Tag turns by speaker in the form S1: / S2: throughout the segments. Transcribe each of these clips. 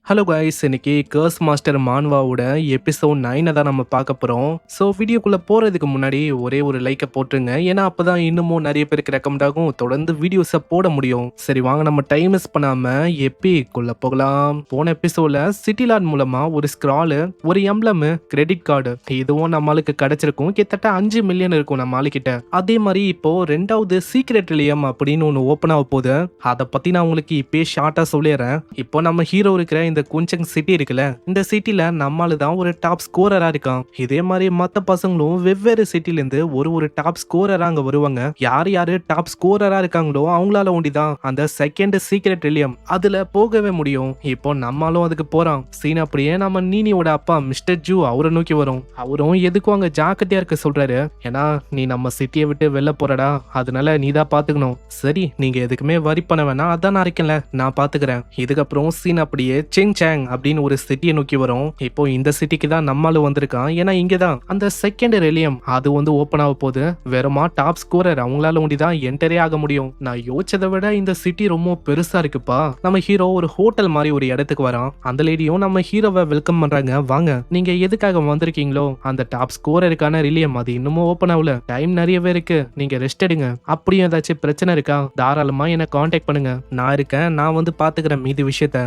S1: Hello guys, இன்னைக்கு கர்ஸ் master மான்வாவோட episode 9 தான் நம்ம பார்க்க போகிறோம். ஸோ வீடியோக்குள்ளே போகிறதுக்கு முன்னாடி ஒரே ஒரு லைக்கை போட்டுருங்க. ஏன்னா அப்போ தான் இன்னமும் நிறைய பேருக்கு ரெக்கமெண்ட் ஆகும், தொடர்ந்து வீடியோஸை போட முடியும். சரி வாங்க, நம்ம டைம் மிஸ் பண்ணாமல் எப்பிக்குள்ளே போகலாம். போன எபிசோடில் சிட்டி லார்ட் மூலமாக ஒரு ஸ்க்ராலு, ஒரு எம்ப்ளம், கிரெடிட் கார்டு இதுவும் நம்மளுக்கு கிடைச்சிருக்கும். கிட்டத்தட்ட 5 மில்லியன் இருக்கும் நம்ம ஆளுக்கிட்ட. அதே மாதிரி இப்போ ரெண்டாவது சீக்ரெட் ரிலியம் அப்படின்னு ஒன்று ஓப்பன் ஆக போகுது. அதை பற்றி நான் உங்களுக்கு இப்பயே ஷார்ட்டாக சொல்லிடுறேன். இப்போ நம்ம ஹீரோ இருக்கிற இந்த குஞ்சங் சிட்டி இருக்குல்ல, இந்த சிட்டில நம்மால தான் ஒரு டாப் ஸ்கோரரா இருக்கான். இதே மாதிரி மத்த பசங்களும் வெவ்வேறு சிட்டில இருந்து ஒரு டாப் ஸ்கோரரா அங்க வருவாங்க. யாரு டாப் ஸ்கோரரா இருக்காங்களோ அவங்களால ஒண்டிதான் அந்த செகண்ட் சீக்ரெட் ரிலியம் அதுல போகவே முடியும். இப்போ நம்மளும் அதுக்கு போறோம். சீன் அப்படியே நம்ம நீனியோட அப்பா மிஸ்டர் ஜூ அவரை நோக்கி வரும். அவரும் எதுக்கும் அங்க ஜாக்கிரதையா இருக்க சொல்றாரு. ஏன்னா நீ நம்ம சிட்டியை விட்டு வெளில போறடா, அதனால நீ தான் பாத்துக்கணும். சரி, நீங்க எதுக்குமே வரி பண்ண வேணாம், அதான் நான் இருக்கேன்ல, நான் பாத்துக்கிறேன். இதுக்கப்புறம் சீன் அப்படியே சேங் அப்படின்னு ஒரு சிட்டியை நோக்கி வரும். இப்போ இந்த சிட்டிக்கு தான் நம்மளும் வந்திருக்கான். ஏன்னா இங்கதான் அந்த செகண்ட் ரிலியம் அது வந்து ஓபன் ஆக போகுது. வெறுமா டாப் ஸ்கோரர் அவங்களால ஒண்டிதான் என்டரே ஆக முடியும். நான் யோசிச்சதை விட இந்த சிட்டி ரொம்ப பெருசா இருக்குப்பா. நம்ம ஹீரோ ஒரு ஹோட்டல் மாதிரி ஒரு இடத்துக்கு வரான். அந்த லேடியும் நம்ம ஹீரோவை வெல்கம் பண்றாங்க. வாங்க, நீங்க எதுக்காக வந்திருக்கீங்களோ அந்த டாப் ஸ்கோரருக்கான ரிலியம் அது இன்னமும் ஓபன் ஆகல, டைம் நிறையவே இருக்கு, நீங்க ரெஸ்ட் எடுங்க. அப்படியும் ஏதாச்சும் பிரச்சனை இருக்கா தாராளமா என்ன கான்டாக்ட் பண்ணுங்க, நான் இருக்கேன், நான் வந்து பாத்துக்கிறேன் மீதி விஷயத்த.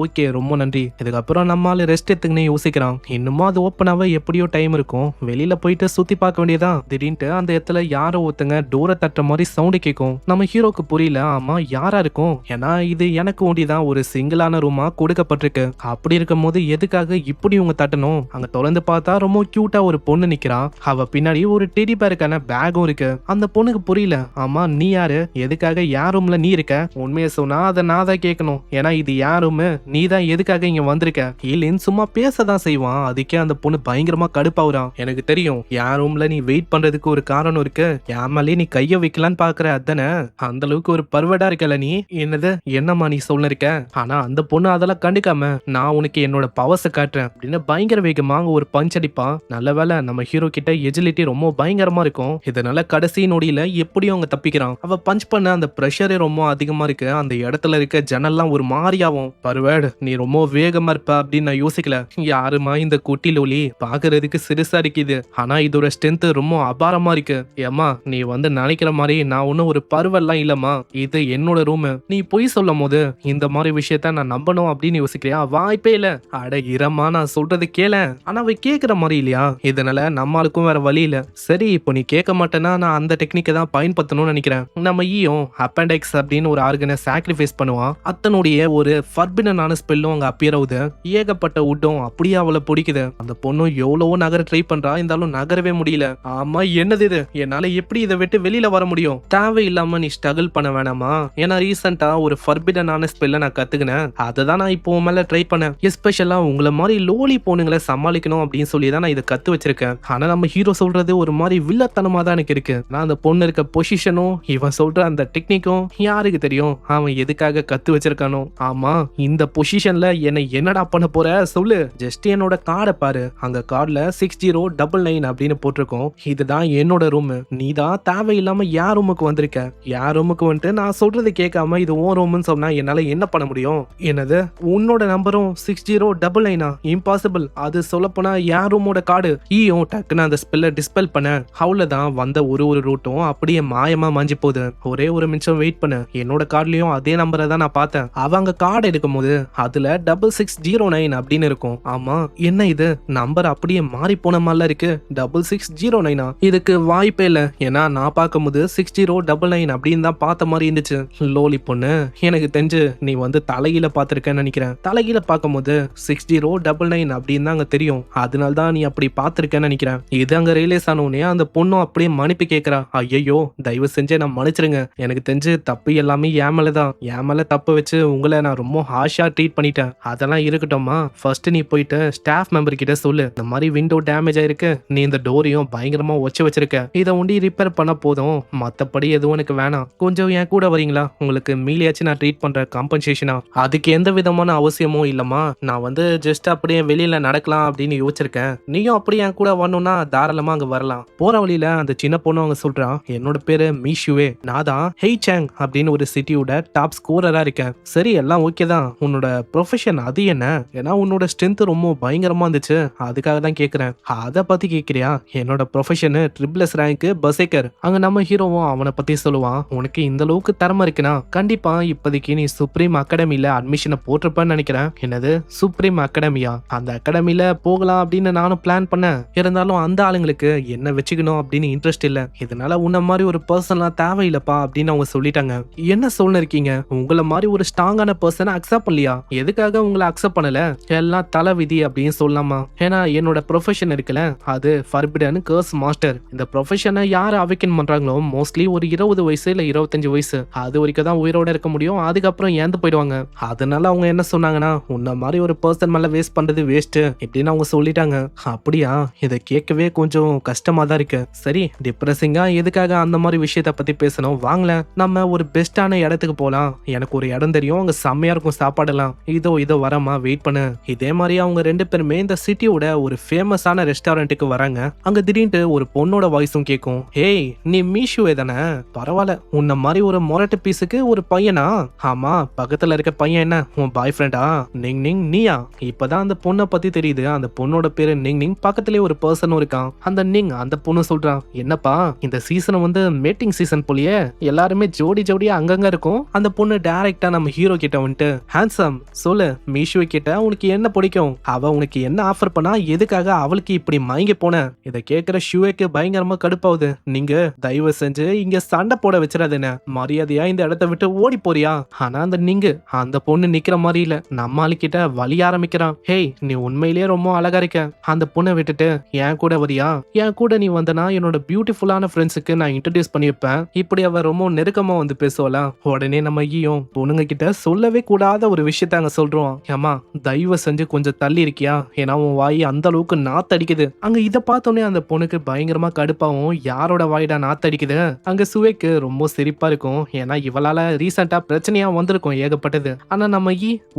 S1: ஓகே, ரொம்ப நன்றி. இதுக்கப்புறம் நம்மால ரெஸ்ட் எடுத்துக்கினே யோசிக்கிறான். இன்னமும் அது ஓப்பன் ஆக எப்படியோ டைம் இருக்கும், வெளியில போயிட்டு சுத்தி பார்க்க வேண்டியதான். திடீர்னு அந்த இடத்துல யாரோ ஒருத்தங்க டோரை தட்டுற மாதிரி சவுண்டு கேட்கும். நம்ம ஹீரோக்கு புரியல, ஆமா யாரா இருக்கும், ஏன்னா இது எனக்கு ஒண்டிதான் ஒரு சிங்கிளான ரூமா கொடுக்கப்பட்டிருக்கு. அப்படி இருக்கும் போது எதுக்காக இப்படி உங்க தட்டணும்? அங்க தொடர்ந்து பார்த்தா ரொம்ப கியூட்டா ஒரு பொண்ணு நிக்கிறா. அவ பின்னாடி ஒரு டெடி பேருக்கான பேகும் இருக்கு. அந்த பொண்ணுக்கு புரியல, ஆமா நீ யாரு, எதுக்காக யார் ரூம்ல நீ இருக்க? உண்மையை சொன்னா அதை நான் தான் கேட்கணும், ஏன்னா இது யார் ரூம், நீ தான் எதுக்காக இங்க வந்திருக்க? இல்லைன்னு சும்மா பேசதான் செய்வான். அதுக்கே அந்த பொண்ணு பயங்கரமா கடுப்பாவுறான். எனக்கு தெரியும் என் ரூம்ல நீ வெயிட் பண்றதுக்கு ஒரு காரணம் இருக்கு, என் மேலே நீ கைய வைக்கலான்னு பாக்குற, அதானே? அந்த அளவுக்கு ஒரு பர்வடா இருக்கல நீ. என்னது, என்னம்மா நீ சொல்ல இருக்க? ஆனா அந்த பொண்ணு அதெல்லாம் கண்டுக்காம, நான் உனக்கு என்னோட பவர்ஸை காட்டுறேன் அப்படின்னு பயங்கர வேகமா ஒரு பஞ்ச் அடிப்பான். நல்ல வேலை நம்ம ஹீரோ கிட்ட எஜிலிட்டி ரொம்ப பயங்கரமா இருக்கும். இதனால கடைசி நொடியில எப்படியும் அவங்க தப்பிக்கிறான். அவ பஞ்ச் பண்ண அந்த பிரஷரே ரொம்ப அதிகமா இருக்கு. அந்த இடத்துல இருக்க ஜன்னல்லாம் ஒரு மாதிரியாவும். பர்வேட், நீ ரொம்ப வேகமா இருப்ப அப்படின்னு நான் யோசிக்கல. யாருமா இந்த குட்டி லோலி, பாக்குறதுக்கு சிறுசா இருக்குது, ஆனா இதோட ஸ்ட்ரென்த் ரொம்ப அபாரமா இருக்கு. ஏமா நீ வந்து நினைக்கிற மாதிரி நான் ஒன்னும் ஒரு பருவெல்லாம் இல்லம்மா, இது என்னோட ரூம். நீ பொய் சொல்லும் போது இந்த மாதிரி விஷயத்த நான் நம்பணும் அப்படின்னு யோசிக்கிறியா? வாய்ப்பே இல்ல. அட இரமா, நான் சொல்றது கேள. ஆனா அவ கேக்குற மாதிரி இல்லையா? இதனால நம்மளுக்கும் வேற வழி இல்ல. சரி, இப்போ நீ கேட்க மாட்டேன்னா நான் அந்த டெக்னிக்கை தான் பயன்படுத்தணும்னு நினைக்கிறேன். நம்ம ஈயும் அப்பெண்டெக்ஸ் அப்படின்னு ஒரு ஆர்கனை சாக்ரிஃபைஸ் பண்ணுவான். அத்தனுடைய ஒரு ஃபர்பிடனான ஸ்பெல்லும் அங்க அப்பியர் ஆகுது. ஏகப்பட்ட உட்டும் அப்படியே அவளை பிடிக்குது. அந்த பொண்ணும் எவ்வளவோ நகர ட்ரை பண்றா, இருந்தாலும் நகரவே முடியல. ஆமா, என்னது இது, என்னால எப்படி இதை விட்டு வெளியில வர முடியும்? தேவையில்லாம நீ ஸ்ட்ரகிள் பண்ண வேணாமா? ஏன்னா ரீசெண்டா ஒரு ஃபர்பிடனான ஸ்பெல்ல நான் கத்துக்கினேன், அதை தான் நான் இப்போ மேல ட்ரை பண்ணேன். எஸ்பெஷலா உங்களை மாதிரி லோலி பொண்ணுங்களை சமாளிக்கணும் அப்படின்னு சொல்லி தான் நான் இதை கத்து வச்சிருக்கேன். ஆனா நம்ம ஹீரோ சொல்றது ஒரு மாதிரி வில்லத்தனமா தான் எனக்கு இருக்கு. நான் அந்த பொண்ணு இருக்க பொசிஷனும் இவன் சொல்ற அந்த டெக்னிக்கும் யாருக்கு தெரியும் அவன் எதுக்காக கத்து வச்சிருக்கானோ? ஆமா, இந்த பொசிஷன்ல என்ன என்னடா பண்ண போற சொல்லு? ஜஸ்ட் என்னோட கார்டை பாரு, அந்த கார்டுல 6099 அப்படின்னு போட்டிருக்கோம். இதுதான் என்னோட ரூம். நீ தான் தேவையில்லாம யார் ரூமுக்கு வந்திருக்க? யார் ரூமுக்கு வந்துட்டு நான் சொல்றது கேட்காம இது ஓ ரூம்னு சொன்னா என்னால என்ன பண்ண முடியும்? என்னது, உன்னோட நம்பரும் 6099? இம்பாசிபிள். அது சொல்லப்போனா யார் ரூமோட கார்டு. ஈயும் டக்குன்னு அந்த ஸ்பெல்ல டிஸ்பெல் பண்ண, அவ்வளவுதான். வந்த ஒரு ரூட்டும் அப்படியே மாயமா மாஞ்சி போகுது. ஒரே ஒரு நிமிஷம் வெயிட் பண்ண, என்னோட கார்டுலயும் அதே நம்பரை தான் நான் பார்த்தேன். அவங்க கார்டு எடுக்கும் போது அதுல 6609 அப்படின்னு இருக்கும். ஆமா, என்ன இது, நம்பர் அப்படியே மாறி போன மாதிரில இருக்கு. 6609? இதுக்கு வாய்ப்பே இல்ல. ஏன்னா நான் பார்க்கும்போது 6099 அப்படின்னு தான் பார்த்த மாதிரி இருந்துச்சு. லோலி பொண்ணு, எனக்கு தெரிஞ்சு நீ வந்து தலைகீழ பார்த்திருக்கேன்னு நினைக்கிறேன். தலைகீழ பார்க்கும்போது 6099 அப்படின்னு தான் அங்க தெரியும். அதனால தான் நீ அப்படி பார்த்திருக்கேன்னு நினைக்கிறேன். இது அங்க ரியலைஸ் ஆனோடனே அந்த பொண்ணும் அப்படியே மன்னிப்பு கேட்கிறா. ஐயோ, தயவு செஞ்சு நான் மன்னிச்சிருங்க, எனக்கு தெரிஞ்சு தப்பு எல்லாமே என் மேலதான். என் மேல தப்பு வச்சு உங்களை நான் ரொம்ப ஹார்ஷா ட்ரீட் பண்ணிட்டேன். அதெல்லாம் இருக்கட்டும்மா, ஃபர்ஸ்ட் நீ போயிட்டு ஸ்டாஃப் மெம்பர் கிட்ட சொல்லு, இந்த மாதிரி விண்டோ டேமேஜ் ஆயிருக்கு, நீ இந்த டோரையும் பயங்கரமா ஒச்சு வச்சிருக்க, இதை ஒண்டி ரிப்பேர் பண்ண போதும், மத்தபடி எதுவும் எனக்கு வேணாம். கொஞ்சம் என் கூட வரீங்களா? உங்களுக்கு மீலியாச்சும் நான் ட்ரீட் பண்ற காம்பன்சேஷனா? அதுக்கு எந்த விதமான அவசியமும் இல்லம்மா. நான் வந்து ஜஸ்ட் அப்படியே வெளியில நடக்கலாம் அப்படின்னு யோசிச்சிருக்கேன். நீயும் அப்படியே என் கூட வரணும்னா தாராளமா அங்க வரலாம். போற வழியில அந்த சின்ன பொண்ணு அவங்க சொல்றான், என்னோட பேரு மீஷுவே, நான் தான் ஹெய் சேங் அப்படின்னு ஒரு சிட்டியோட டாப் ஸ்கோரரா இருக்கேன். சரி, எல்லாம் ஓகே தான். உன்னோட ப்ரொஃபஷன் அது என்ன? ஏன்னா உன்னோட ஸ்ட்ரென்த் ரொம்ப பயங்கரமா இருந்துச்சு. அதுக்காக தான் கேட்கிறேன். அத பத்தி கேட்கிறியா? என்னோட ப்ரொஃபஷன் ட்ரிபிள்எஸ் ரேங்க் பர்சேக்கர். அங்க நம்ம ஹீரோவும் அவனை பத்தி சொல்லுவான். உனக்கு இந்த அளவுக்கு திறமை இருக்குன்னா கண்டிப்பா இப்போதைக்கு நீ சுப்ரீம் அகாடமில அட்மிஷனை போட்டிருப்பேன்னு நினைக்கிறேன். என்னது சுப்ரீம் அகாடமியா? அந்த அகாடமில போகலாம் அப்படின்னு நானும் பிளான் பண்ணேன். இருந்தாலும் அந்த ஆளுங்களுக்கு என்ன வச்சுக்கணும் அப்படின்னு இன்ட்ரெஸ்ட் இல்ல. இதனால உன்ன மாதிரி ஒரு பர்சன்லாம் தேவையில்லப்பா அப்படின்னு அவங்க சொல்லிட்டாங்க. என்ன சொல்ல இருக்கீங்க? உங்களை மாதிரி ஒரு ஸ்ட்ராங்கான பர்சனை அக்செப்ட் பண்ணலையா? எதுக்காக உங்களை அக்செப்ட் பண்ணல? எல்லாம் தலை விதி அப்படின்னு சொல்லலாமா? ஏன்னா என்னோட ப்ரொஃபஷன் இருக்குல்ல, அது ஃபர்பிடன் கர்ஸ் மாஸ்டர். இந்த ப்ரொஃபஷனை யார் அவைக்கன் பண்றாங்களோ மோஸ்ட்லி ஒரு 20 வயசு இல்ல 25 வயசு அது வரைக்கும் தான் உயிரோட இருக்க முடியும். அதுக்கப்புறம் ஏந்து போயிடுவாங்க. அதனால அவங்க என்ன சொன்னாங்கன்னா, உன்ன மாதிரி ஒரு பர்சன் மேல வேஸ்ட் பண்றது வேஸ்ட் இப்படின்னு அவங்க சொல்லிட்டாங்க. அப்படியா? இதை கேட்கவே கொஞ்சம் கஷ்டமா தான் இருக்கு. சரி, டிப்ரெசிங்கா எதுக்காக அந்த மாதிரி விஷயத்த பத்தி பேசணும்? வாங்கல, நம்ம ஒரு பெஸ்டான இடத்துக்கு போலாம். எனக்கு ஒரு இடம் தெரியும், அங்க செம்மையா இருக்கும் சாப்பாடெல்லாம். இதோ வரமா, வெயிட் பண்ணு. இதே மாதிரி அவங்க 2 பேருமே இந்த சிட்டியோட ஒரு ஃபேமஸான ரெஸ்டாரண்ட்டுக்கு வராங்க. அங்க திடீர்னு ஒரு பொண்ணோட வாய்ஸும் கேட்கும். ஏய், நீ மீஷுவே தானே? பரவாயில்ல, உன்ன மாதிரி ஒரு மொரட்டு பீஸுக்கு ஒரு பையனா? ஆமா, பக்கத்துல இருக்க பையன் என்ன உன் பாய் ஃப்ரெண்டா? நிங் நிங் நீயா? இப்பதான் அந்த பொண்ணை பத்தி தெரியுது. அந்த பொண்ணோட பேரு நிங் நிங். பக்கத்துலயே ஒரு பர்சனும் இருக்கான். அந்த நிங் அந்த பொண்ணு சொல்றான், என்னப்பா இந்த சீசன் வந்து மேட்டிங் சீசன் போலியே, எல்லாருமே ஜோடியா அங்கங்க இருக்கும். அந்த பொண்ணு டைரக்டா நம்ம ஹீரோ கிட்ட வந்துட்டு, ஹேண்ட்ஸம் சொல்லு, மீஷுவை கிட்ட உனக்கு என்ன பிடிக்கும்? அவ உனக்கு என்ன ஆஃபர் பண்ணா? எதுக்காக அவளுக்கு இப்படி மயங்கி போன? இதை கேட்கிற ஷுவேக்கு பயங்கரமா கடுப்பாவுது. நீங்க தயவு செஞ்சு இங்க சண்டை போட வச்சிடாதுன்னு மரியாதையா இந்த இடத்த விட்டு ஓடி போறியா? ஆனா அந்த பொண்ணு நிக்கிற மாதிரி இல்ல. நம்ம ஆளுக்கிட்ட வழி ஆரம்பிக்கிறான். ஹேய், நீ உண்மையிலேயே ரொம்ப அழகா இருக்க. அந்த பொண்ணை விட்டுட்டு என் கூட வரியா? என் கூட நீ வந்தனா என்னோட பியூட்டிஃபுல்லான ஃப்ரெண்ட்ஸுக்கு நான் இன்ட்ரடியூஸ் பண்ணி வைப்பேன். இப்படி அவ ரொம்ப நெருக்கமா வந்து பேசுவலாம். உடனே நம்ம ஐயோ பொண்ணுங்க கிட்ட சொல்லவே கூடாத ஒரு விஷயத்த அங்க சொல்றோம். ஏமா, தயவு செஞ்சு கொஞ்சம் தள்ளி இருக்கியா? ஏன்னா உன் வாய் அந்த அளவுக்கு நாத்தடிக்குது. அங்க இதை பார்த்தோன்னே அந்த பொண்ணுக்கு பயங்கரமா கடுப்பாவும், யாரோட வாயிடா நாத்தடிக்குது? அங்க சுவேக்கு ரொம்ப சிரிப்பா இருக்கும். ஏன்னா இவளால ரீசெண்டா பிரச்சனையா வந்திருக்கும் ஏகப்பட்டது. ஆனா நம்ம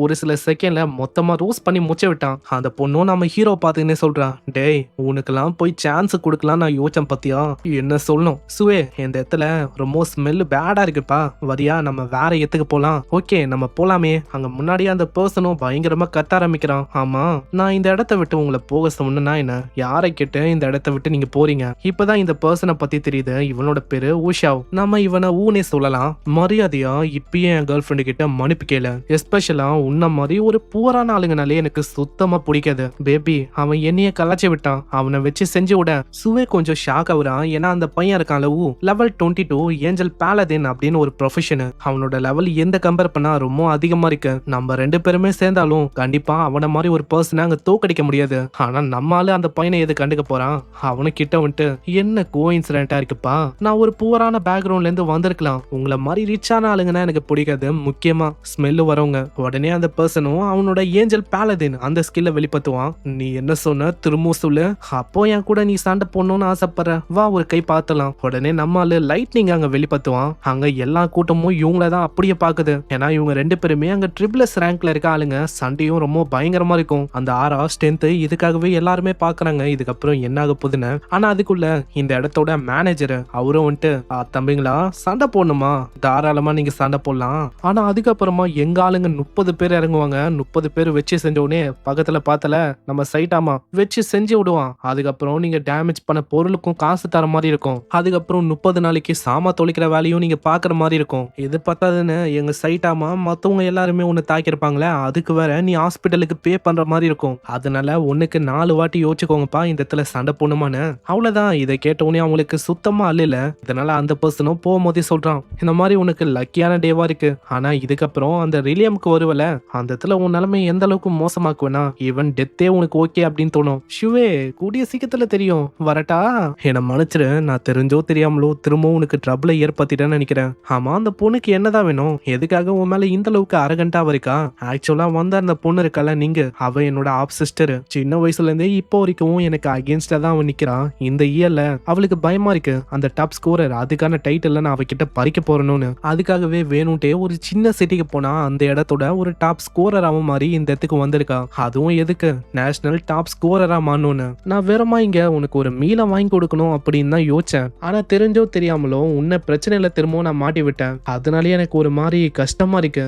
S1: ஒரு சில செகண்ட்ல மொத்தமா ரோஸ் பண்ணி முச்ச விட்டான். அந்த பொண்ணும் நம்ம ஹீரோ பாத்துக்கினே சொல்றான், டேய் உனக்கெல்லாம் போய் சான்ஸ் கொடுக்கலாம் நான் யோசனை பத்தியா? என்ன சொல்லணும் சுவே, இந்த இடத்துல ரொம்ப ஸ்மெல் பேடா இருக்குப்பா, வரியா நம்ம வேற இடத்துக்கு போலாம்? ஓகே, நம்ம போலாமே. அங்க முன்னாடியே அந்த பர்சனும் பயங்கரமா கத்த ஆரம்பிக்கிறான். ஆமா, நான் இந்த இடத்த விட்டு உங்களை போக சொன்னா என்ன? யாரை கேட்டு இந்த இடத்த விட்டு நீங்க போறீங்க? இப்பதான் இந்த பர்சனை பத்தி தெரியுது. இவனோட பேரு ஊஷாவ். நம்ம இவனை ஊனே சொல்லலாம். மரியாதையா இப்பயே என் கேர்ள் ஃப்ரெண்டு கிட்ட மன்னிப்பு கேளு. எஸ்பெஷலா உன்ன மாதிரி ஒரு பூரான ஆளுங்கனாலே எனக்கு சுத்தமா பிடிக்காது. பேபி, அவன் என்னைய கலாச்சி விட்டான். அவனை வச்சு செஞ்சு விட. சுவே கொஞ்சம் ஷாக் ஆகுறான். ஏன்னா அந்த பையன் இருக்கான்ல, லெவல் 22 ஏஞ்சல் பாலதின் அப்படின்னு ஒரு ப்ரொஃபஷன். அவனோட லெவல் எந்த கம்பேர் பண்ணா ரொம்ப அதிகமா இருக்கு. நம்ம 2 பேருமே சேர்ந்தாலும் கண்டிப்பா அவனை மாதிரி ஒரு பர்சனை அங்க தோக்கடிக்க முடியாது. ஆனா நம்மால அந்த பையனை எது கண்டுக்க போறான்? அவனு கிட்ட வந்துட்டு, என்ன கோஇன்சிடென்ட்டா இருக்குப்பா, நான் ஒரு புவரான பேக்ரவுண்ட்ல இருந்து வந்திருக்கலாம். உங்களை மாதிரி ரிச்சான ஆளுங்கன்னா எனக்கு பிடிக்காது, முக்கியமா ஸ்மெல்லு வரவங்க. உடனே அந்த பர்சனும் அவனோட ஏஞ்சல் பாலதின் அந்த ஸ்கில்ல வெளிப்படுத்துவான். நீ என்ன சொன்ன திரும்பவும் சொல்லு. அப்போ என் கூட நீ சண்டை போடணும்னு ஆசைப்படுற, வா ஒரு கை பார்த்தலாம். உடனே நம்மால லைட்னிங் அங்க வெளிப்படுத்துவான். அங்க எல்லா கூட்டமும் இவங்கள தான் அப்படியே பாக்குது. ஏன்னா இவங்க 2 பேருமே அங்க ட்ரிபிள்எஸ் ரேங்க்ல இருக்க ஆளுங்க. சண்டையும் ரொம்ப பயங்கரமா இருக்கும். அந்த ஆரா ஸ்ட்ரென்த் இதுக்காகவே எல்லாருமே பாக்குறாங்க இதுக்கப்புறம் என்ன ஆக போகுதுன்னு. ஆனா அதுக்குள்ள இந்த இடத்தோட மேனேஜர் அவரும் வந்துட்டு, தம்பிங்களா சண்டை போடணுமா? தாராளமா நீங்க சண்டை போடலாம். ஆனா அதுக்கப்புறமா எங்க ஆளுங்க 30 பேர் இறங்குவாங்க. 30 பேர் வச்சு செஞ்ச உடனே பக்கத்துல பார்த்தல நம்ம சைட்டாமா வச்சு செஞ்சு விடுவான். அதுக்கப்புறம் நீங்க டேமேஜ் பண்ண பொருளுக்கும் காசு தர மாதிரி இருக்கும். அதுக்கப்புறம் 30 நாளைக்கு சாமா தொலைக்கிற வேலையும் நீங்க பாக்குற மாதிரி இருக்கும். இது பார்த்தாதுன்னு எங்க சைட்டாமா மத்தவங்க எல்லாருமே ஒன்னு தாக்கிருப்பாங்களே, அதுக்கு வேற நீ ஹாஸ்பிட்டலுக்கு பே பண்ற மாதிரி இருக்கும். அதனால ஒண்ணுக்கு 4 வாட்டி யோசிச்சுக்கோங்கப்பா இந்த இடத்துல சண்டை போடணுமான்னு. அவ்வளவுதான். இதை கேட்ட உடனே அவங்களுக்கு சுத்தமா அல்ல. இதனால அந்த பர்சனும் போகும்போதே சொல்றான், இந்த மாதிரி உனக்கு லக்கியான டேவா இருக்கு. ஆனா இதுக்கப்புறம் அந்த ரிலியம்க்கு வருவல, அந்த இடத்துல உன் நிலைமை எந்த அளவுக்கு மோசமாக்குவேனா, ஈவன் டெத்தே உனக்கு ஓகே அப்படின்னு தோணும். ஷுவே, கூடிய சீக்கிரத்துல தெரியும், வரட்டா? என்ன மன்னிச்சிரு, நான் தெரிஞ்சோ தெரியாமலோ திரும்பவும் உனக்கு ட்ரபிளை ஏற்படுத்திட்டேன்னு நினைக்கிறேன். ஆமா, அந்த பொண்ணுக்கு என்னதான் வேணும்? எதுக்காக உன் மேல இந்த அளவுக்கு அரகண்டா இருக்கா? ஆக்சுவலா வந்த அந்த பொண்ணு இருக்கல நீங்க, அவ என்னோட ஆப் சிஸ்டர். சின்ன வயசுல இருந்தே இப்போ வரைக்கும் எனக்கு அகேன்ஸ்டா தான் அவன் நிக்கிறான். இந்த இயர்ல அவளுக்கு பயமா இருக்கு. அந்த டாப் ஸ்கோரர் அதுக்கான டைட்டில் நான் அவகிட்ட பறிக்க போறேன்னு. அதுக்காகவே வேணும்ட்டே ஒரு சின்ன சிட்டிக்கு போனா அந்த இடத்தோட ஒரு டாப் ஸ்கோரர் அவன் மாதிரி இந்த இடத்துக்கு வந்திருக்கா. அதுவும் எதுக்கு? நேஷனல் டாப் ஸ்கோரரா மாறணும்னு. நான் வேறமா இங்க உனக்கு ஒரு மீலை வாங்கி கொடுக்கணும் அப்படின்னு தான் யோசிச்சேன். ஆனா தெரிஞ்சோ தெரியாமலோ உன்னை பிரச்சனையில திரும்பவும் நான் மாட்டி விட்டேன். அதனாலே எனக்கு ஒரு மாதிரி கஷ்டமா இருக்கு.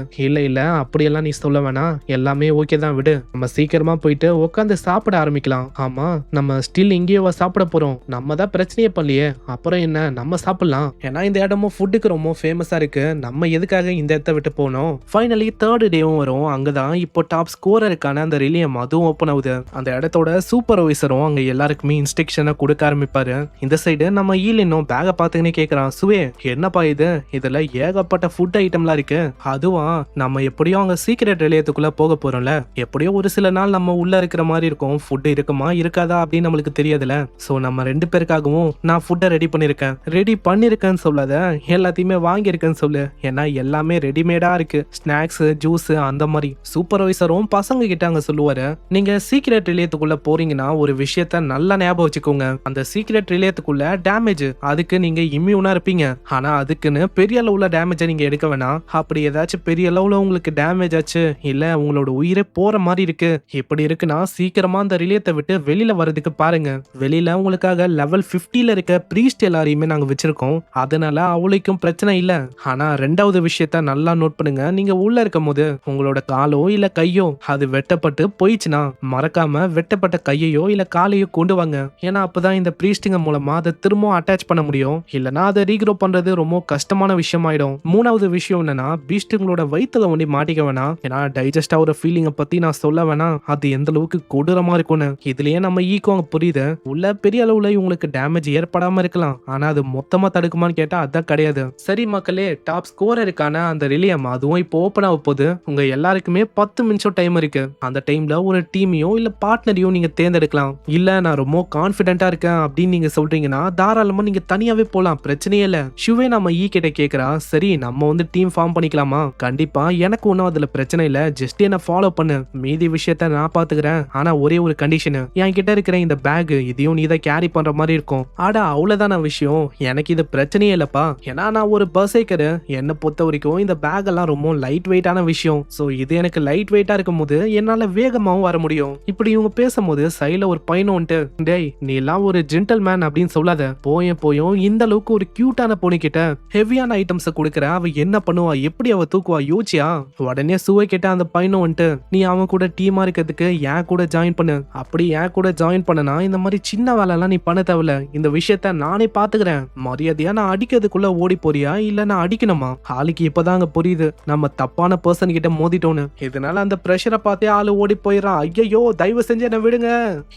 S1: இல்ல அப்படியெல்லாம் நீ சொல்ல வேணாம், எல்லாமே ஓகே தான் விடு. நம்ம சீக்கிரமா போயிட்டு உட்காந்து சாப்பிட ஆரம்பிக்கலாம். ஆமா, நம்ம ஸ்டில் இங்கேயே சாப்பிட போறோம். நம்ம தான் பிரச்சனையே பண்ணலையே, அப்புறம் என்ன, நம்ம சாப்பிடலாம். ஏன்னா இந்த இடமும் ஃபுட்டுக்கு ரொம்ப ஃபேமஸா இருக்கு. நம்ம எதுக்காக இந்த இடத்த விட்டு போனோம்? ஃபைனலி தேர்ட் டேவும் வரும். அங்கதான் இப்போ டாப் ஸ்கோரருக்கான அந்த ரிலியம் அதுவும் ஓப்பன் ஆகுது. அந்த இடத்தோட சூப்பர்வைசரும் அங்க எல்லாருக்குமே இன்ஸ்ட்ரக்ஷனை கொடுக்க ஆரம்பிப்பாரு. இந்த சைடு நம்ம ஈலினும் பேக பாத்துக்கினே கேக்குறான், சுவே என்னப்பா இது, இதுல ஏகப்பட்ட ஃபுட் ஐட்டம்லாம் இருக்கு. அதுவா, நம்ம எப்படியும் அங்க சீக்ரெட் ரிலியத்துக்குள்ள போக போறோம்ல, எப்படியோ ஒரு சில நாள் நம்ம உள்ள இருக்கிற மாதிரி இருக்கும். ஃபுட் இருக்குமா இருக்காதா அப்படின்னு நம்மளுக்கு தெரியாதுல. சோ நம்ம 2 பேருக்காகவும் நான் ஃபுட்டை ரெடி பண்ணிருக்கேன்னு சொல்லாத, எல்லாத்தையுமே வாங்கியிருக்கேன்னு சொல்லு. ஏன்னா எல்லாமே ரெடிமேடா இருக்கு, ஸ்நாக்ஸ், ஜூஸ் அந்த மாதிரி. சூப்பர்வைசரும் பசங்க கிட்ட அங்க சொல்லுவாரு, நீங்க சீக்ரெட் ரிலேயத்துக்குள்ள போறீங்கன்னா ஒரு விஷயத்த நல்லா ஞாபகம் வச்சுக்கோங்க. அந்த சீக்ரெட் ரிலேயத்துக்குள்ள டேமேஜ், அதுக்கு நீங்க இம்யூனா இருப்பீங்க. ஆனா அதுக்குன்னு பெரிய அளவுல டேமேஜை நீங்க எடுக்க வேணாம். அப்படி ஏதாச்சும் பெரிய அளவுல உங்களுக்கு டேமேஜ் ஆச்சு, இல்ல உங்களோட உயிரே போற மாதிரி இருக்கு, இப்படி இருக்குன்னா சீக்கிரமா அந்த ரிலேயத்தை விட்டு வெளியில வரதுக்கு பாருங்க. வெளியில உங்களுக்காக லெவல் 50ல இருக்க பிரீஸ்ட் எல்லாரையுமே நாங்க வச்சிருக்கோம், அதனால அவளுக்கும் பிரச்சனை இல்ல. ஆனா 2வது விஷயத்த நல்லா நோட் பண்ணுங்க, நீங்க உள்ள இருக்கும் போது உங்களோட காலோ இல்ல கையோ அது வெட்டப்பட்டு போயிடுச்சுன்னா மறக்காம வெட்டப்பட்ட கையையோ இல்ல காலையோ கொண்டு வாங்க. ஏன்னா அப்பதான் இந்த பிரீஸ்டிங்க மூலமா அதை திரும்ப அட்டாச் பண்ண முடியும். இல்லனா அதை ரீக்ரோ பண்றது ரொம்ப கஷ்டமான விஷயம் ஆயிடும். 3வது விஷயம் என்னன்னா, பீஸ்டுங்களோட வயித்துல ஒண்டி மாட்டிக்க வேணாம். ஏன்னா டைஜஸ்ட் ஆகிற ஃபீலிங்கை பத்தி நான் சொல்ல வேணாம், அது எந்த அளவுக்கு கொடூரமா இருக்கும்னு. இதுலயே நம்ம ஈக்கோ புரியுது. உள்ள பெரிய அளவுல இவங்களுக்கு டேமேஜ் ஏற்படாம இருக்கலாம், ஆனா அது மொத்தமா தடுக்குமான்னு கேட்டா அதான் கிடையாது. சரி மக்களே, டாப் ஸ்கோரருக்கான அந்த ரிலியம் அதுவும் இப்போ ஓப்பன் ஆக போகுது. உங்க எல்லாருக்குமே 10 நிமிஷம் டைம் இருக்கு. அந்த டைம்ல ஒரு டீமையோ இல்ல பார்ட்னரையோ நீங்க தேர்ந்தெடுக்கலாம். இல்ல நான் ரொம்ப கான்பிடென்ட்டா இருக்கேன் அப்படின்னு நீங்க சொல்றீங்கன்னா தாராளமா நீங்க தனியாவே போலாம், பிரச்சனையே இல்ல. ஷுவே நம்ம கிட்ட கேக்குறா, சரி நம்ம டீம் ஃபார்ம் பண்ணிக்கலாமா? கண்டிப்பா, எனக்கு ஒன்னும் அதுல பிரச்சனை இல்ல, ஜஸ்ட் என்ன ஃபாலோ பண்ணு, மீதி விஷயத்த நான் பாத்துக்கிறேன். ஆனா ஒரே ஒரு கண்டிஷன், என் கிட்ட இருக்கிற இந்த பேக் இதையும் நீ தான் கேரி பண்ற மாதிரி இருக்கும். ஆடா அவ்வளவுதான விஷயம், எனக்கு இது பிரச்சனையே இல்லப்பா. ஏன்னா நான் ஒரு பர்சேக்கரு, என்ன பொறுத்த வரைக்கும் இந்த பேக் எல்லாம் ரொம்ப லைட் வெயிட்டான விஷயம். சோ இது எனக்கு லைட் வெயிட்டா இருக்கும் போது என்னால வேகமாவும் வர முடியும். இப்படி இவங்க பேசும்போது சைடுல ஒரு பையன் வந்துட்டு, டேய் நீ எல்லாம் ஒரு ஜென்டல் மேன் அப்படின்னு சொல்லாத, போயும் இந்த அளவுக்கு ஒரு கியூட்டான பொண்ணு கிட்ட ஹெவியான ஐட்டம்ஸ் கொடுக்குற, அவ என்ன பண்ணுவா, எப்படி அவ தூக்குவா யோசியா? உடனே சுவை கிட்ட அந்த பையனும் வந்துட்டு, நீ அவன் கூட டீமா இருக்கிறதுக்கு என் கூட ஜாயின் பண்ணு. அப்படி என் கூட ஜாயின் பண்ணனா இந்த மாதிரி சின்ன வேலை எல்லாம் நீ பண்ண தேவையில்ல, இந்த விஷயத்த நானே பாத்துக்கிறேன். மரியாதையா நான் அடிக்கிறதுக்குள்ள ஓடி போறியா இல்ல நான் அடிக்கணுமா? ஆளுக்கு இப்பதான் அங்க புரியுது நம்ம தப்பான பர்சன் கிட்ட மோதிட்டோன்னு. இதனால அந்த பிரஷரை பார்த்தே ஆளு ஓடி போயிடறான். ஐயோ தயவு செஞ்சு என்ன விடுங்க.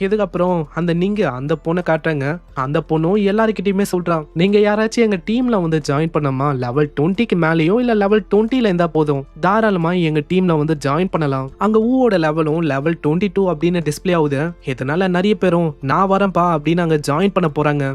S1: இதுக்கப்புறம் அந்த பொண்ணை காட்டுறாங்க. அந்த பொண்ணும் எல்லாருக்கிட்டையுமே சொல்றான், நீங்க யாராச்சும் எங்க டீம்ல ஜாயின் பண்ணமா, லெவல் 20க்கு மேலேயோ இல்ல லெவல் 20ல இருந்தா போதும், தாராளமா எங்க டீம்ல ஜாயின் பண்ணலாம். அங்க ஊவோட லெவலும் லெவல் 22 அப்படின்னு டிஸ்பிளே ஆகுது. இதனால நிறைய பேரும் நான் வரேன்பா அப்படின்னு அங்க ஜாயின் பண்ண போறாங்க.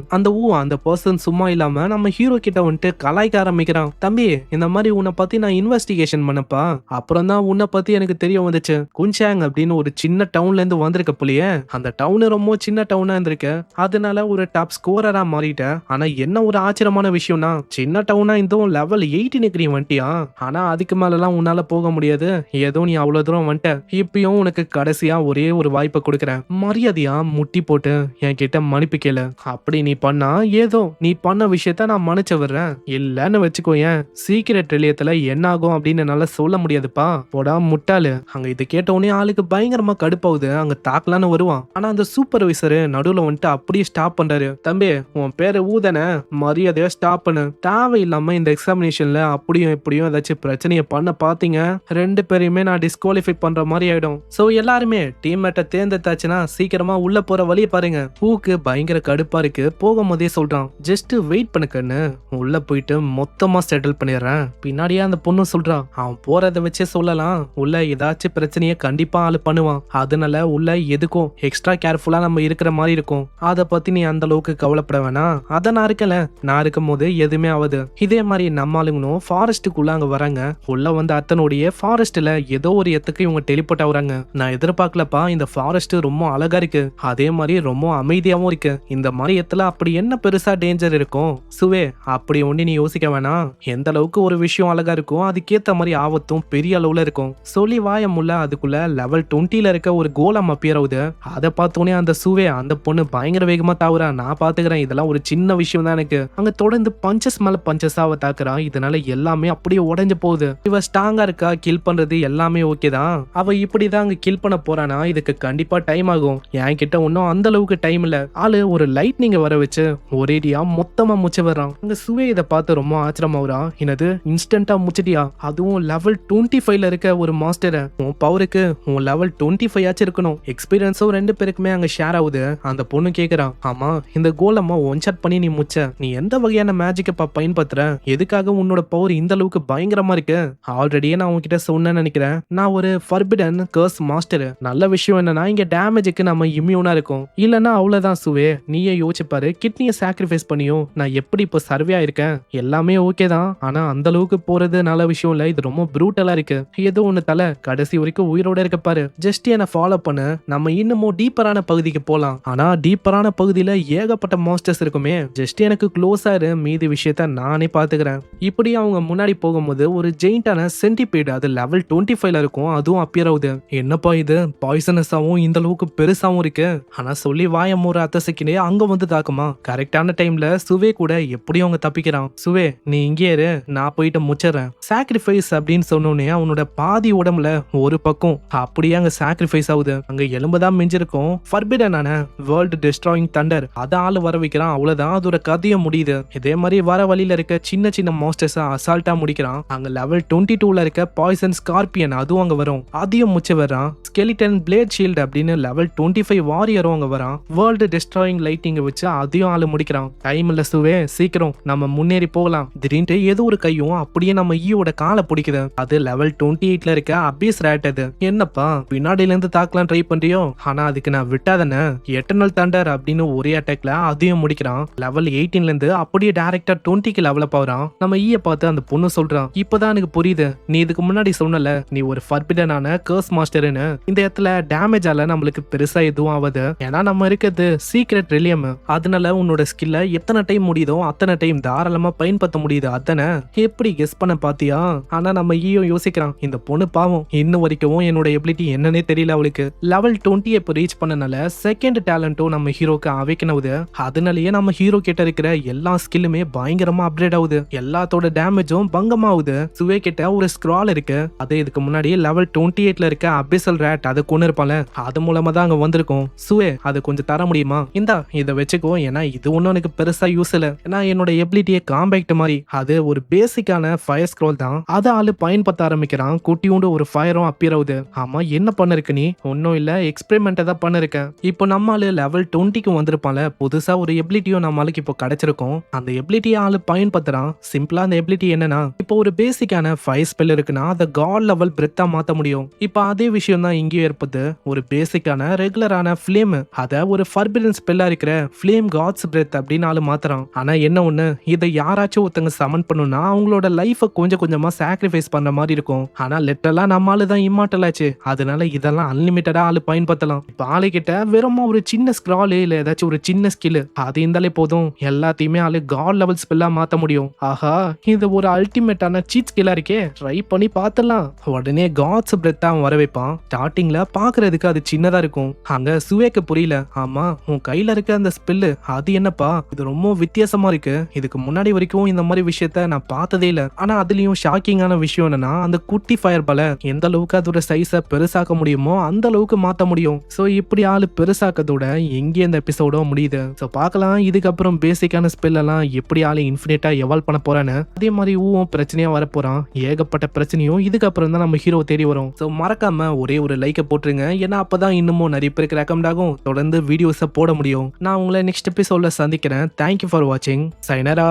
S1: அந்த பர்சன் சும்மா இல்லாம நம்ம ஹீரோ கிட்ட கலாய்க்க ஆரம்பிக்கிறான். தம்பி, இந்த மாதிரி உன்னை பத்தி நான் இன்வெஸ்டிகேஷன் பண்ணப்பா, அப்புறம் தான் உன்னை பத்தி எனக்கு தெரிய வந்துச்சு. குன்சாங் அப்படின்னு ஒரு சின்ன டவுன்ல இருந்து வந்திருக்க போலியே, அந்த டவுன் ரொம்ப சின்ன டவுனா இருந்திருக்கு, அதனால ஒரு டாப் ஸ்கோரரா மாறிட்ட. ஆனா என்ன ஒரு ஆச்சரியமான விஷயம்னா, சின்ன டவுனா இருந்தும் லெவல் 18 நீ வந்துட்டியா? ஆனா அதுக்கு மேலாம் உன்னால போக முடியாது, ஏதோ நீ அவ்வளவு தூரம் வந்துட்ட. இப்பயும் உனக்கு கடைசியா ஒரே ஒரு வாய்ப்பை கொடுக்குறேன், மரியாதையா முட்டி போட்டு என் கிட்ட மன்னிப்பு கேளு. அப்படி நீ பண்ணா ஏதோ நீ பண்ண விஷயத்த நான் மன்னிச்சு விடுறேன், இல்லன்னு வச்சுக்கோ ஏன் சீக்கிரட் ரிலேயத்துல என்ன ஆகும் அப்படின்னு என்னால சொல்ல முடியாதுப்பா. போடா முட்டாளு. அங்க இது கேட்ட உடனே ஆளுக்கு பயங்கரமா கடுப்பாகுது. அங்க தாக்கலான்னு வருவான். ஆனா அந்த சூப்பர்வைசர் நடுவுல அப்படியே ஸ்டாப் பண்றாரு. தம்பி, உன் பேரு ஊதானே, மரியாதையா ஸ்டாப் பண்ணு. தேவையில்லாம இந்த எக்ஸாமினேஷன்ல அப்படியும் இப்படியும் ஏதாச்சும் பிரச்சனையை பண்ண பாத்தீங்க, 2 பேரையுமே நான் டிஸ்குவாலிஃபை பண்ற மாதிரி ஆயிடும். சோ எல்லாருமே டீம்மேட்டை தேர்ந்தெடுத்தாச்சுன்னா சீக்கிரமா உள்ள போற வழியை பாருங்க. பூக்கு பயங்கர கடுப்பா இருக்கு. போகும்போதே சொல்றான், ஜஸ்ட் வெயிட் பண்ணுக்கன்னு, உள்ள போயிட்டு மொத்தமா செட்டில் பண்ணிடுறேன். பின்னாடியே அந்த பொண்ணு சொல்றான், அவன் போறதை வச்சே சொல்லலாம், உள்ள ஏதாச்சும் பிரச்சனையை கண்டிப்பா ஆளு பண்ணுவான், அதனால உள்ள எதுக்கும் எக்ஸ்ட்ரா கேர்ஃபுல்லா நம்ம இருக்கிற மாதிரி இருக்கும். அதை பத்தி நீ அந்த அளவுக்கு கவலைப்பட வேணாம். அத நான் இருக்கல, நான் இருக்கும் போது எதுவுமே ஆகுது. இதே மாதிரி நம்ம ஆளுங்களும் ஃபாரஸ்ட்டுக்குள்ள அங்க வராங்க. உள்ள அத்தனுடைய ஃபாரஸ்ட்ல ஏதோ ஒரு இடத்துக்கு இவங்க டெலிபோர்ட் ஆகுறாங்க. நான் எதிர்பார்க்கலப்பா, இந்த ஃபாரஸ்ட் ரொம்ப அழகா இருக்கு, அதே மாதிரி ரொம்ப அமைதியாவும் இருக்கு. இந்த மாதிரி இடத்துல அப்படி என்ன பெருசா டேஞ்சர் இருக்கும்? சுவே, அப்படி ஒண்ணு நீ யோசிக்க வேணாம். எந்த அளவுக்கு ஒரு விஷயம் அழகா இருக்கும், அதுக்கேத்த மாதிரி ஆபத்தும் பெரிய அளவுல இருக்கும். சொல்லி வாயமுள்ள அதுக்குள்ள லெவல் 20ல இருக்க ஒரு கோலம் அப்பியர் ஆகுது. அதை பார்த்தோன்னே அந்த சுவே அந்த பொண்ணு பயங்கர வேகமா தாவுறா. நான் பாத்துக்கிறேன், இதெல்லாம் ஒரு சின்ன விஷயம் தான் எனக்கு. அங்க தொடர்ந்து பஞ்சஸ் மேல பஞ்சஸாவ தாக்குறா. இதனால எல்லாமே அப்படியே உடைஞ்சு போகுது. இவ ஸ்ட்ராங்கா இருக்கா, கில் பண்ண பண்றது எல்லாமே ஓகே தான். அவ இப்படிதான் அங்க கில் பண்ண போறானா, இதுக்கு கண்டிப்பா டைம் ஆகும். என் கிட்ட ஒன்னும் அந்த அளவுக்கு டைம் இல்ல. ஆளு ஒரு லைட்னிங்க வர வச்சு ஒரேடியா மொத்தமா முச்சு வர்றான். அங்க சுவே இதை பார்த்து ரொம்ப ஆச்சரியமாகறான். என்னது இன்ஸ்டன்டா முச்சிட்டியா, அதுவும் லெவல் 25ல இருக்க ஒரு மாஸ்டர். உன் பவருக்கு உன் லெவல் 25 ஆச்சு இருக்கணும். எக்ஸ்பீரியன்ஸும் ரெண்டு பேருக்குமே அங்க ஷேர் ஆகுது. அந்த பொண்ணு கேக்குறான், ஆமா இந்த கோலமா ஒன் ஷாட் பண்ணி நீ முச்ச, நீ எந்த வகையான மேஜிக்க பயன்படுத்துற, எதுக்காக உன்னோட பவர் இந்த அளவுக்கு பயங்கரமா இருக்கு? ஆல்ரெடியே நான் உன்கிட்ட சொன்னேன்னு நினைக்கிறேன், நான் ஒரு ஃபர்பிடன் கர்ஸ் மாஸ்டர். நல்ல விஷயம் என்னன்னா இங்க டேமேஜுக்கு நம்ம இம்யூனா இருக்கும். இல்லன்னா அவ்வளவுதான் சுவே, நீயே யோசிச்சு பாரு, கிட்னியை சாக்ரிஃபைஸ் பண்ணியும் நான் எப்படி இப்போ சர்வே ஆயிருக்கேன். எல்லாமே ஓகே தான், ஆனா அந்த அளவுக்கு போறது நல்ல விஷயம் இல்ல. இது ரொம்ப ப்ரூட்டலா இருக்கு. ஏதோ ஒண்ணு தலை கடைசி வரைக்கும் உயிரோட இருக்க பாரு. ஜஸ்ட் என்ன ஃபாலோ பண்ணு, நம்ம இன்னமும் டீப்பரான பகுதிக்கு போலாம். ஆனா டீப்பரான பகுதியில ஏகப்பட்ட மாஸ்டர்ஸ் இருக்குமே, ஜஸ்ட் எனக்கு க்ளோஸா இரு, மீதி விஷயத்த நானே பாத்துக்கிறேன். இப்படி அவங்க முன்னாடி போகும்போது ஒரு ஜெயிண்டான சென்டிபீடு, அது லெவல் 25ல இருக்கும், அதுவும் அப்பியர் ஆகுது. என்னப்பா இது பாய்சனஸாவும் இந்த அளவுக்கு பெருசாவும் இருக்கு, ஆனா சொல்லி வாய மூற அத்தசக்கினே அங்க வந்து தாக்குமா. கரெக்டான டைம்ல சுவே கூட எப்படியும் அவங்க தப்பிக்கிறான். சுவே நீ இங்கே இரு, நான் போயிட்டு முச்சிடுறேன். சாக்ரிஃபைஸ் அப்படின்னு சொன்னோடனே அவனோட பாதி உடம்புல ஒரு பக்கம் அப்படியே அங்க சாக்ரிஃபைஸ் ஆகுது. அங்க எலும்புதான் மிஞ்சிருக்கும். ஃபர்பிடனான வேர்ல்டு டெஸ்ட்ராயிங் தண்டர் அதை ஆளு வர வைக்கிறான். அவ்வளவுதான், அதோட கதையை முடியுது. இதே மாதிரி வர வழியில இருக்க சின்ன சின்ன மாஸ்டர்ஸ் அசால்ட்டா முடிக்கிறான். அங்க லெவல் 22ல இருக்க பாய்சன் ஸ்கார்பியன் அதுவும் அங்க வரும், அதையும் முச்சு வர்றான். ஸ்கெலிட்டன் பிளேட் ஷீல்டு அப்படின்னு லெவல் 25 வாரியரும் அங்க வரான். வேர்ல்டு டெஸ்ட்ராயிங் லைட்டிங்க வச்சு அதையும் ஆளு முடிக்கிறான். டைம் இல்ல சுவே, சீக்கிரம் நம்ம முன்னேறி போகலாம். திடீர்னு ஏதோ ஒரு கையும் அப்படியே நம்ம ஈயோட காலை பிடிக்குது. அது லெவல் 28ல இருக்க அபிஸ் ரேட். அது என்னப்பா பின்னாடில இருந்து தாக்கலாம் ட்ரை பண்றியோ, ஆனா அதுக்கு நான் விட்டாதானே. எட்டர்னல் தண்டர் அப்படின்னு ஒரே அட்டாக்ல அதையும் முடிக்கிறான். லெவல் 18ல இருந்து அப்படியே டைரக்டா 20க்கு லெவலப் ஆகுறான். நம்ம ஈய பார்த்து அந்த பொண்ணு சொல்றான், இப்பதான் எனக்கு புரியுது, நீ இதுக்கு முன்னாடி சொன்னல நீ ஒரு ஃபர்பிடனான கர்ஸ் மாஸ்டர்னு. இந்த இடத்துல டேமேஜ் ஆல நம்மளுக்கு பெருசா எதுவும் ஆகுது, ஏன்னா நம்ம இருக்கிறது சீக்ரெட் ரிலியம். அதனால உன்னோட ஸ்கில்ல எத்தனை டைம் முடியுதோ அத்தனை டைம் தாராளமா பயன்படுத்த முடியுது. அத்தனை எப்படி கெஸ் பண்ண பாத்தியா? ஆனா நம்ம ஈயோ யோசிக்கிறான், இந்த பொண்ணு பாவம் இன்னும் வரைக்கும் என்னோட எபிலிட்டி என்னன்னே தெரியல அவளுக்கு. லெவல் 20 இப்போ ரீச் பண்ணனால செகண்ட் டேலண்டும் நம்ம ஹீரோக்கு அவேக்கன் ஆகுது. அதனாலயே நம்ம ஹீரோ கிட்ட இருக்கிற எல்லா ஸ்கில்லுமே பயங்கரமா அப்கிரேட் ஆகுது. எல்லாத்தோட டேமேஜும் பங்கமாகுது. சுவே கிட்ட ஒரு ஸ்க்ரால் இருக்கு, அது இதுக்கு முன்னாடி லெவல் 28ல இருக்க அபிசல் ரேட் அதை கொண்டு இருப்பால, அது மூலமா தான் அங்க வந்திருக்கும். சுவே அது கொஞ்சம் தர முடியுமா? இந்தா இதை வச்சுக்கோ, ஏன்னா இது ஒன்னும் எனக்கு பெருசா யூஸ் இல்ல. ஏன்னா என்னோட எபிலிட்டியே காம்பேக்ட் மாதிரி, அது ஒரு பேசிக்கான ஃபயர் ஸ்க்ரோல் தான், அதை ஆளு பயன்படுத்த ஆரம்பிக்கிறான். குட்டியோண்டு ஒரு ஃபயரும் அப்பியர் ஆகுது. ஆமா என்ன பண்ணிருக்க நீ? ஒன்னும் இல்ல, எக்ஸ்பெரிமெண்ட் தான் பண்ணிருக்கேன். இப்போ நம்ம ஆளு லெவல் 20க்கு வந்திருப்பான்ல, புதுசா ஒரு எபிலிட்டியும் நம்ம ஆளுக்கு இப்போ கிடைச்சிருக்கும். அந்த எபிலிட்டியை ஆளு பயன்படுத்துறான். சிம்பிளா அந்த எபிலிட்டி என்னன்னா, இப்போ ஒரு பேசிக்கான ஃபயர் ஸ்பெல் இருக்குன்னா அதை காட் லெவல் பிரெத்தா மாத்த முடியும். இப்போ அதே விஷயம் தான் இங்கேயும் ஏற்படுது. ஒரு பேசிக்கான ரெகுலரான ஃபிளேம் அதை ஒரு ஃபர்பிடன் ஸ்பெல்லா இருக்கிற ஃபிளேம் காட்ஸ் பிரெத் அப்படின்னு ஆளு மாத்துறான். ஆனா என்ன ஒண்ணு, இதை யாராச்சும் ஒருத்தங்க சமன் பண்ணுனா அவங்களோட லைஃபை கொஞ்சம் கொஞ்சமா சாக்ரிஃபைஸ் பண்ற மாதிரி இருக்கும். ஆனா லிட்டரலா நம்ம ஆளு தான் இம்மார்டல் ஆச்சு, அதனால இதெல்லாம் அன்லிமிட்டடா ஆளு பயன்படுத்தலாம். இப்ப ஆளு கிட்ட வெறும் ஒரு சின்ன ஸ்க்ரால் இல்ல ஏதாச்சும் ஒரு சின்ன ஸ்கில் அது இருந்தாலே போதும், எல்லாத்தையுமே ஆளு காட் லெவல் ஸ்பெல்லா மாத்த முடியும். ஆஹா இது ஒரு அல்டிமேட்டான சீட் ஸ்கில்லா இருக்கே, ட்ரை பண்ணி பார்த்தலாம். உடனே காட்ஸ் பிரெத் அவன் வர வைப்பான். ஸ்டார்டிங்ல பாக்குறதுக்கு அது சின்னதா இருக்கும். அங்க சுவேக்கு புரியல, ஆமா உன் கையில இருக்க அந்த ஸ்பெல்லு அது என்னப்பா, இது ரொம்ப வித்தியாசமா இருக்கு, இதுக்கு முன்னாடி வரைக்கும் இந்த மாதிரி விஷயத்த நான் பார்த்ததே இல்ல. ஆனா அதுலயும் ஷாக்கிங்கான விஷயம் என்னன்னா, அந்த குட்டி ஃபயர் பால எந்த அளவுக்கு அதோட சைஸை பெருசாக்க முடியுமோ அந்த அளவுக்கு மாத்த முடியும். சோ இப்படி ஆளு பெருசாக்கதோட எங்கே இந்த எபிசோட முடியுது. சோ பார்க்கலாம் இதுக்கப்புறம் பேசிக்கான ஸ்பெல் எல்லாம் எப்படி ஆளு இன்ஃபினிட்டா எவால்வ் பண்ண போறான்னு. அதே மாதிரி ஊவும் பிரச்சனையா வர போறான். ஏகப்பட்ட பிரச்சனையும் இதுக்கப்புறம் தான் நம்ம ஹீரோ தேடி வரும். சோ மறக்காம ஒரே ஒரு லைக்கை போட்டுருங்க, ஏன்னா அப்பதான் இன்னமும் நிறைய பேருக்கு ரெக்கமெண்ட் ஆகும், தொடர்ந்து வீடியோஸை போட முடியும். நான் உங்களை நெக்ஸ்ட் எபிசோட்ல சந்திக்கிறேன். தேங்க்யூ ஃபார் வாட்சிங். சைனரா.